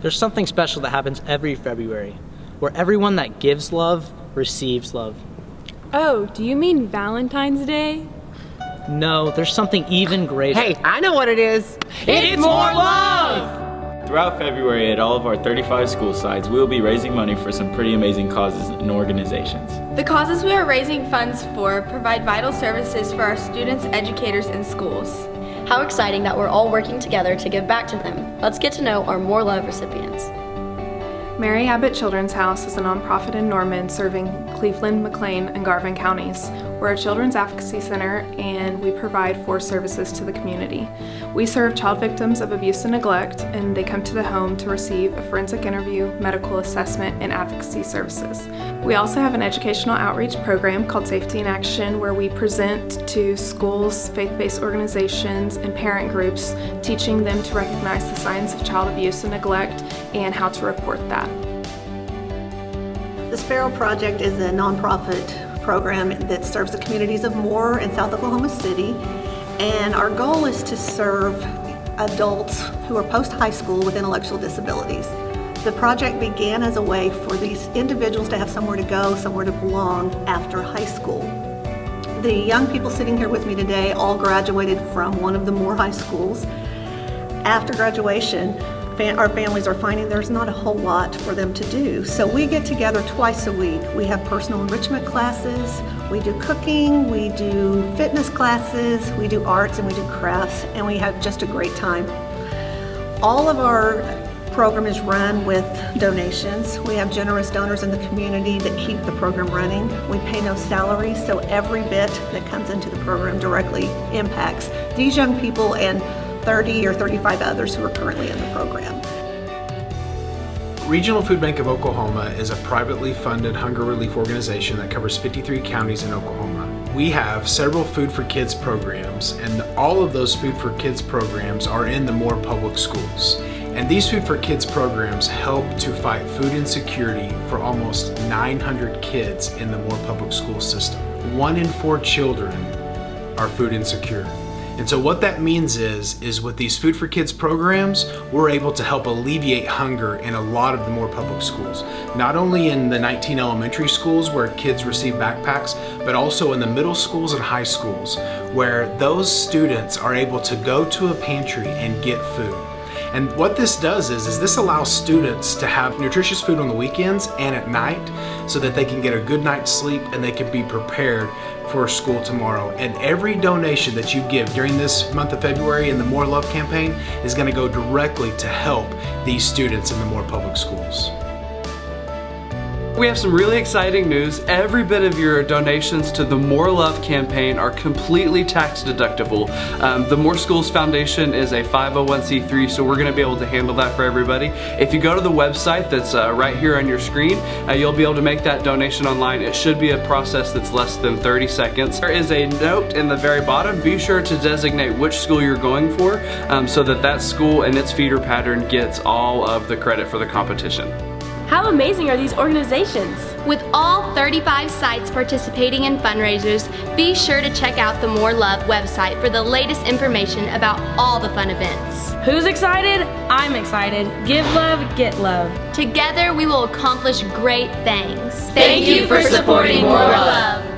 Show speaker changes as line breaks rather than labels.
There's something special that happens every February, where everyone that gives love receives love.
Oh, do you mean Valentine's Day?
No, there's something even greater.
Hey, I know what it is.
It's more love!
Throughout February at all of our 35 school sites, we will be raising money for some pretty amazing causes and organizations.
The causes we are raising funds for provide vital services for our students, educators, and schools.
How exciting that we're all working together to give back to them. Let's get to know our More Love recipients.
Mary Abbott Children's House is a nonprofit in Norman serving Cleveland, McLean, and Garvin counties. We're a children's advocacy center and we provide 4 services to the community. We serve child victims of abuse and neglect, and they come to the home to receive a forensic interview, medical assessment, and advocacy services. We also have an educational outreach program called Safety in Action, where we present to schools, faith-based organizations, and parent groups, teaching them to recognize the signs of child abuse and neglect and how to report that.
The Sparrow Project is a nonprofit program that serves the communities of Moore and South Oklahoma City, and our goal is to serve adults who are post-high school with intellectual disabilities. The project began as a way for these individuals to have somewhere to go, somewhere to belong after high school. The young people sitting here with me today all graduated from one of the Moore high schools. After graduation, our families are finding there's not a whole lot for them to do. So we get together twice a week. We have personal enrichment classes, we do cooking, we do fitness classes, we do arts, and we do crafts, and we have just a great time. All of our program is run with donations. We have generous donors in the community that keep the program running. We pay no salary, so every bit that comes into the program directly impacts these young people and 30 or 35 others who are currently in the program.
Regional Food Bank of Oklahoma is a privately funded hunger relief organization that covers 53 counties in Oklahoma. We have several Food for Kids programs, and all of those Food for Kids programs are in the Moore public schools. And these Food for Kids programs help to fight food insecurity for almost 900 kids in the Moore public school system. 1 in 4 children are food insecure. And so what that means is with these Food for Kids programs, we're able to help alleviate hunger in a lot of the Moore public schools. Not only in the 19 elementary schools where kids receive backpacks, but also in the middle schools and high schools where those students are able to go to a pantry and get food. And what this does is this allows students to have nutritious food on the weekends and at night so that they can get a good night's sleep and they can be prepared for school tomorrow. And every donation that you give during this month of February in the More Love campaign is going to go directly to help these students in the Moore public schools.
We have some really exciting news. Every bit of your donations to the More Love campaign are completely tax deductible. The Moore Schools Foundation is a 501c3, so we're going to be able to handle that for everybody. If you go to the website that's right here on your screen, you'll be able to make that donation online. It should be a process that's less than 30 seconds. There is a note in the very bottom. Be sure to designate which school you're going for so that that school and its feeder pattern gets all of the credit for the competition.
How amazing are these organizations?
With all 35 sites participating in fundraisers, be sure to check out the More Love website for the latest information about all the fun events.
Who's excited? I'm excited. Give love, get love.
Together we will accomplish great things. Thank you for supporting More Love.